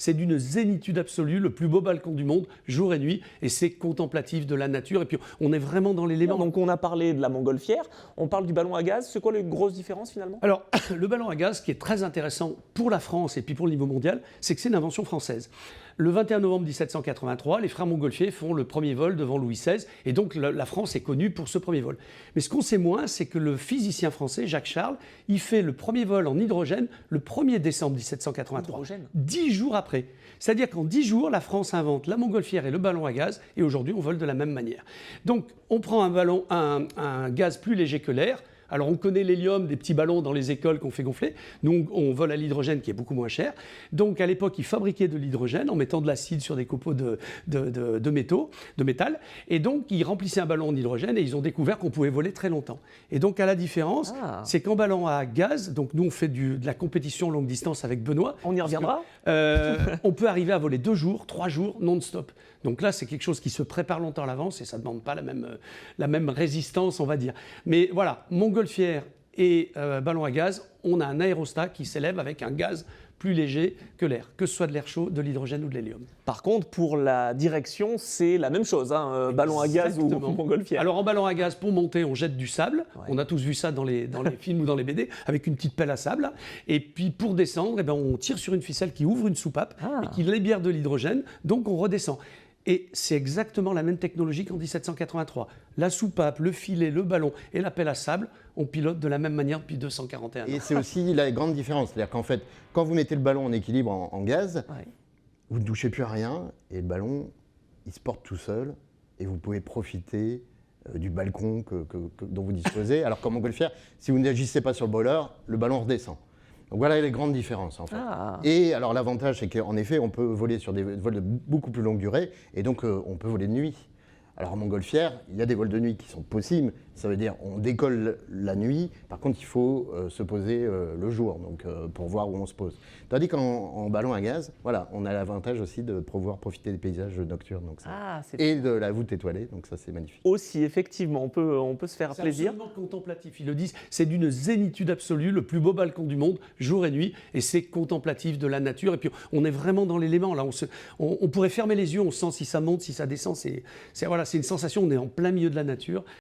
c'est d'une zénitude absolue, le plus beau balcon du monde, jour et nuit, et c'est contemplatif de la nature, et puis on est vraiment dans l'élément. Donc on a parlé de la montgolfière, on parle du ballon à gaz, c'est quoi les grosses différences finalement? Alors, le ballon à gaz, ce qui est très intéressant pour la France et puis pour le niveau mondial, c'est que c'est une invention française. Le 21 novembre 1783, les frères Montgolfier font le premier vol devant Louis XVI, et donc la France est connue pour ce premier vol. Mais ce qu'on sait moins, c'est que le physicien français, Jacques Charles, il fait le premier vol en hydrogène le 1er décembre 1783, Hydrogène. 10 jours après. C'est-à-dire qu'en 10 jours, la France invente la montgolfière et le ballon à gaz, et aujourd'hui, on vole de la même manière. Donc, on prend un gaz plus léger que l'air. Alors on connaît l'hélium, des petits ballons dans les écoles qu'on fait gonfler. Nous, on vole à l'hydrogène qui est beaucoup moins cher. Donc à l'époque, ils fabriquaient de l'hydrogène en mettant de l'acide sur des copeaux de métal. Et donc ils remplissaient un ballon en hydrogène et ils ont découvert qu'on pouvait voler très longtemps. Et donc à la différence, c'est qu'en ballon à gaz, donc nous on fait de la compétition longue distance avec Benoît. On y reviendra. On peut arriver à voler 2 jours, 3 jours non-stop. Donc là, c'est quelque chose qui se prépare longtemps à l'avance et ça ne demande pas la même résistance, on va dire. Mais voilà, montgolfière et ballon à gaz, on a un aérostat qui s'élève avec un gaz plus léger que l'air, que ce soit de l'air chaud, de l'hydrogène ou de l'hélium. Par contre, pour la direction, c'est la même chose, hein, ballon à gaz ou montgolfière. Alors en ballon à gaz, pour monter, on jette du sable. Ouais. On a tous vu ça dans les films ou dans les BD, avec une petite pelle à sable. Et puis pour descendre, on tire sur une ficelle qui ouvre une soupape et qui libère de l'hydrogène, donc on redescend. Et c'est exactement la même technologie qu'en 1783. La soupape, le filet, le ballon et la pelle à sable, on pilote de la même manière depuis 241 ans. Et c'est aussi la grande différence. C'est-à-dire qu'en fait, quand vous mettez le ballon en équilibre en gaz, vous ne touchez plus à rien et le ballon, il se porte tout seul et vous pouvez profiter du balcon dont vous disposez. Alors qu'en montgolfière, si vous n'agissez pas sur le boiler, le ballon redescend. Donc voilà les grandes différences en fait. Et alors l'avantage c'est qu'en effet on peut voler sur des vols de beaucoup plus longue durée et donc on peut voler de nuit. Alors en montgolfière, il y a des vols de nuit qui sont possibles, ça veut dire on décolle la nuit, par contre il faut se poser le jour donc, pour voir où on se pose. Tandis qu'en ballon à gaz, voilà, on a l'avantage aussi de pouvoir profiter des paysages nocturnes donc et de la voûte étoilée, donc ça c'est magnifique. Aussi, effectivement, on peut se faire plaisir. C'est absolument contemplatif, ils le disent, c'est d'une zénitude absolue, le plus beau balcon du monde, jour et nuit, et c'est contemplatif de la nature, et puis on est vraiment dans l'élément, là, on pourrait fermer les yeux, on sent si ça monte, si ça descend, voilà, c'est une sensation, on est en plein milieu de la nature,